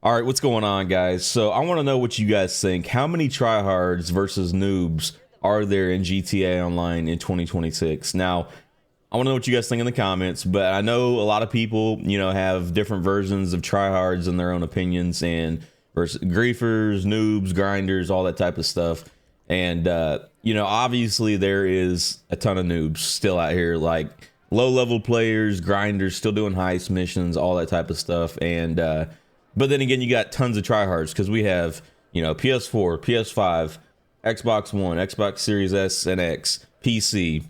All right, what's going on, guys? So I want to know what you guys think. How many tryhards versus noobs are there in GTA Online in 2026? Now, I want to know what you guys think in the comments, but I know a lot of people, have different versions of tryhards and their own opinions, and versus griefers, noobs, grinders, all that type of stuff. And, obviously there is a ton of noobs still out here, like low-level players, grinders, still doing heist missions, all that type of stuff. And, but then again, you got tons of tryhards because we have, PS4, PS5, Xbox One, Xbox Series S and X, PC.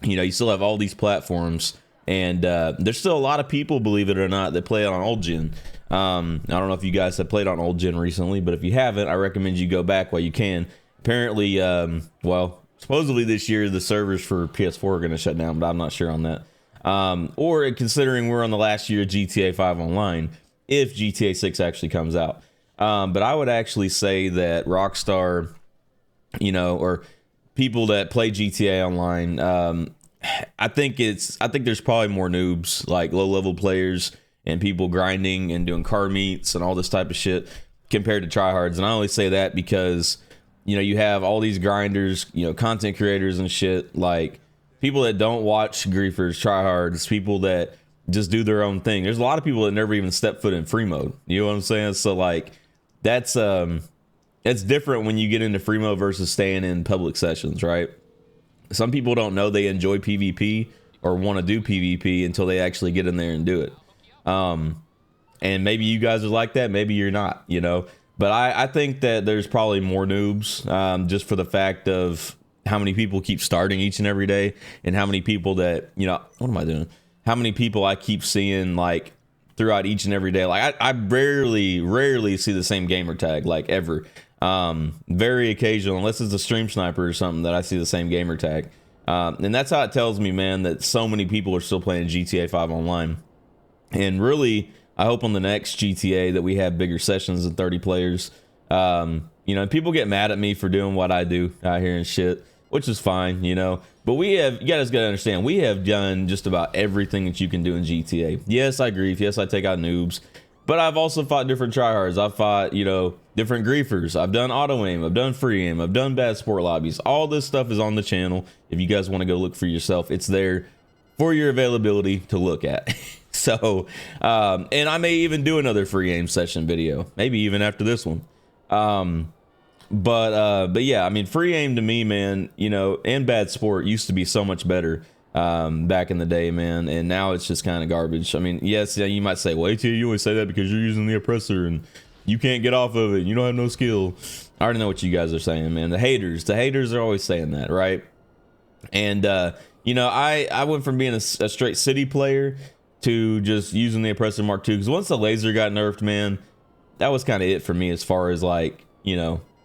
You still have all these platforms, and there's still a lot of people, believe it or not, that play it on old gen. I don't know if you guys have played on old gen recently, but if you haven't, I recommend you go back while you can. Apparently, supposedly this year the servers for PS4 are going to shut down, but I'm not sure on that. Or considering we're on the last year of GTA 5 Online, if GTA 6 actually comes out. But I would actually say that Rockstar, or people that play GTA Online, I think there's probably more noobs, like low-level players and people grinding and doing car meets and all this type of shit compared to tryhards. And I only say that because, you have all these grinders, content creators and shit, like people that don't watch griefers, tryhards, people that just do their own thing. There's a lot of people that never even step foot in free mode. You know what I'm saying? So like that's different when you get into free mode versus staying in public sessions, right? Some people don't know they enjoy PvP or want to do PvP until they actually get in there and do it. And maybe you guys are like that, maybe you're not, but I think that there's probably more noobs, just for the fact of how many people keep starting each and every day, and how many people that, what am I doing? How many people I keep seeing like throughout each and every day. Like I rarely see the same gamer tag, like ever. Very occasional, unless it's a stream sniper or something, that I see the same gamer tag. And that's how it tells me, man, that so many people are still playing GTA 5 Online. And really, I hope on the next GTA that we have bigger sessions than 30 players. People get mad at me for doing what I do out here and shit, which is fine, but you guys gotta understand, we have done just about everything that you can do in GTA. Yes, I grief. Yes, I take out noobs, but I've also fought different tryhards. I've fought, different griefers. I've done auto aim. I've done free aim. I've done bad sport lobbies. All this stuff is on the channel. If you guys want to go look for yourself, it's there for your availability to look at. So, and I may even do another free aim session video, maybe even after this one. But yeah, I mean, free aim to me, man, and bad sport used to be so much better back in the day, man, and now it's just kind of garbage. I mean, yes, yeah, you might say, well, AT, you always say that because you're using the oppressor and you can't get off of it, you don't have no skill. I already know what you guys are saying, man. The haters are always saying that, right? And I went from being a straight city player to just using the oppressor Mark II, because once the laser got nerfed, man, that was kind of it for me, as far as like,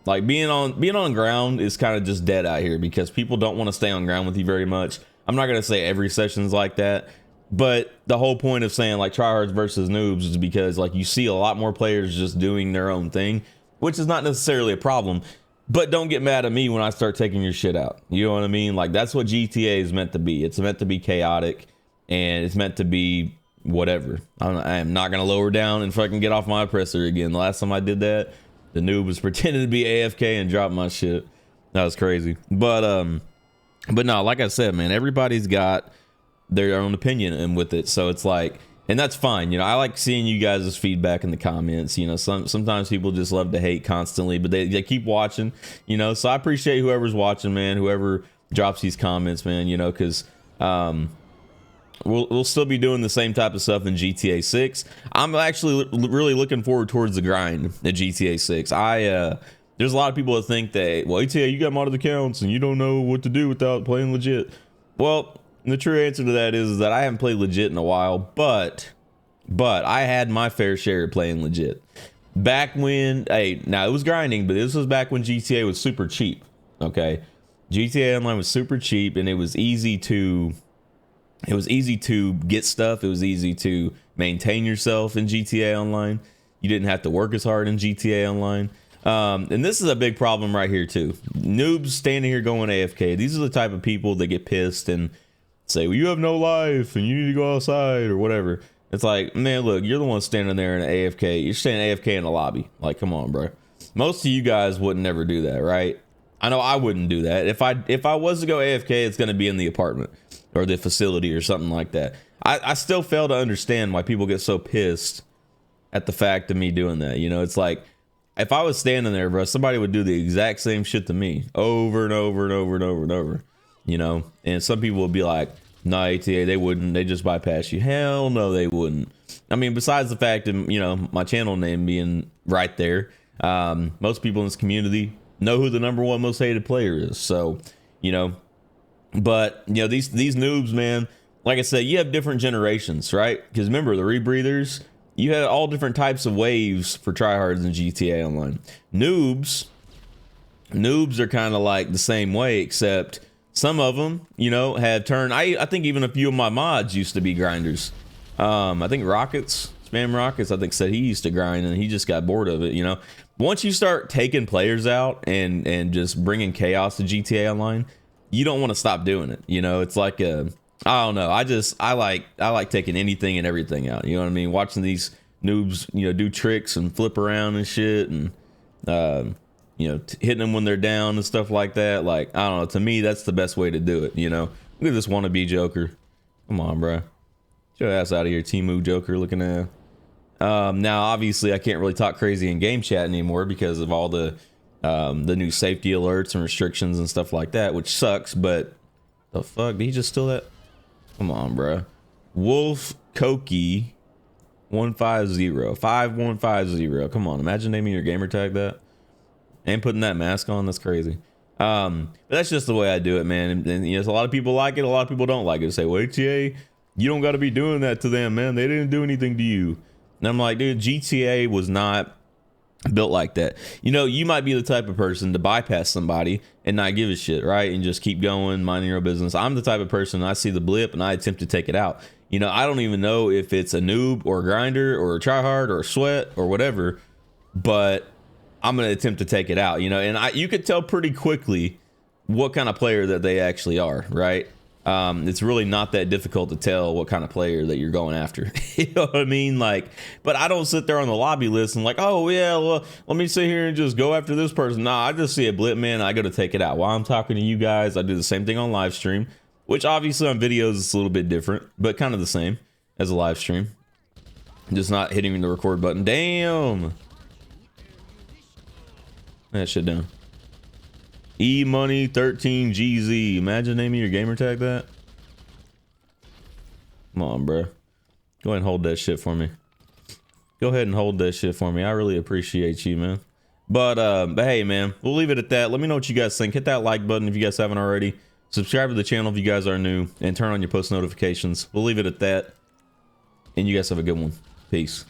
like being on ground is kind of just dead out here because people don't want to stay on ground with you very much. I'm not going to say every session's like that, but the whole point of saying like tryhards versus noobs is because like you see a lot more players just doing their own thing, which is not necessarily a problem, but don't get mad at me when I start taking your shit out. You know what I mean? Like that's what GTA is meant to be. It's meant to be chaotic, and it's meant to be whatever. I am not going to lower down and fucking get off my oppressor again. The last time I did that, the noob was pretending to be AFK and dropped my shit. That was crazy. But no, like I said, man, everybody's got their own opinion and with it. So it's like, and that's fine. I like seeing you guys' feedback in the comments. Sometimes people just love to hate constantly, but they keep watching, so I appreciate whoever's watching, man, whoever drops these comments, man, because, we'll still be doing the same type of stuff in GTA 6. I'm actually really looking forward towards the grind at GTA 6. There's a lot of people that think that, well, ATA, you got modded accounts and you don't know what to do without playing legit. Well, the true answer to that is that I haven't played legit in a while, but I had my fair share of playing legit. Back when, now it was grinding, but this was back when GTA was super cheap, okay? GTA Online was super cheap, and it was easy to get stuff. It was easy to maintain yourself in GTA Online. You didn't have to work as hard in GTA Online. And this is a big problem right here too. Noobs standing here going AFK. These are the type of people that get pissed and say, well, you have no life and you need to go outside or whatever. It's like, man, look, you're the one standing there in an AFK. You're standing AFK in the lobby. Like, come on, bro. Most of you guys wouldn't never do that, right? I know I wouldn't do that. If I was to go AFK, it's going to be in the apartment or the facility or something like that. I still fail to understand why people get so pissed at the fact of me doing that. You know, it's like, if I was standing there, bro, somebody would do the exact same shit to me over and over and over and over and over, you know? And some people would be like, no, ATA, they wouldn't. They just bypass you. Hell no, they wouldn't. I mean, besides the fact of, you know, my channel name being right there, most people in this community know who the #1 most hated player is. So, you know, but, you know, these noobs, man, like I said, you have different generations, right? Because remember, the rebreathers, you had all different types of waves for tryhards in GTA Online. Noobs are kind of like the same way, except some of them, you know, have turned. I think even a few of my mods used to be grinders. I think Spam Rockets, I think said he used to grind and he just got bored of it, you know. Once you start taking players out and just bringing chaos to GTA Online, you don't want to stop doing it. You know, it's like I don't know. I like taking anything and everything out. You know what I mean? Watching these noobs, you know, do tricks and flip around and shit, and you know, hitting them when they're down and stuff like that. Like, I don't know. To me, that's the best way to do it. You know, look at this wannabe Joker. Come on, bro. Get your ass out of here, Timu Joker looking at. Now, obviously, I can't really talk crazy in game chat anymore because of all the new safety alerts and restrictions and stuff like that, which sucks. But the fuck, did he just steal that? Come on, bro. Wolf Koki 5150. Come on, imagine naming your gamer tag that and putting that mask on. That's crazy. But that's just the way I do it, man. And you know, a lot of people like it, a lot of people don't like it. Say, well, ATA, you don't got to be doing that to them, man. They didn't do anything to you. And I'm like, dude, GTA was not built like that. You know, you might be the type of person to bypass somebody and not give a shit, right? And just keep going, minding your own business. I'm the type of person, I see the blip and I attempt to take it out. You know, I don't even know if it's a noob or a grinder or a tryhard or a sweat or whatever, but I'm going to attempt to take it out, you know. And you could tell pretty quickly what kind of player that they actually are, right? It's really not that difficult to tell what kind of player that you're going after. You know what I mean? Like, but I don't sit there on the lobby list and like, oh yeah, well, let me sit here and just go after this person. Nah, I just see a blip, man. I got to take it out. While I'm talking to you guys, I do the same thing on live stream, which obviously on videos it's a little bit different, but kind of the same as a live stream. Just not hitting the record button. Damn. That shit down. E-Money 13GZ. Imagine naming your gamer tag that. Come on, bro. Go ahead and hold that shit for me. Go ahead and hold that shit for me. I really appreciate you, man. But hey, man, we'll leave it at that. Let me know what you guys think. Hit that like button if you guys haven't already. Subscribe to the channel if you guys are new, and turn on your post notifications. We'll leave it at that. And you guys have a good one. Peace.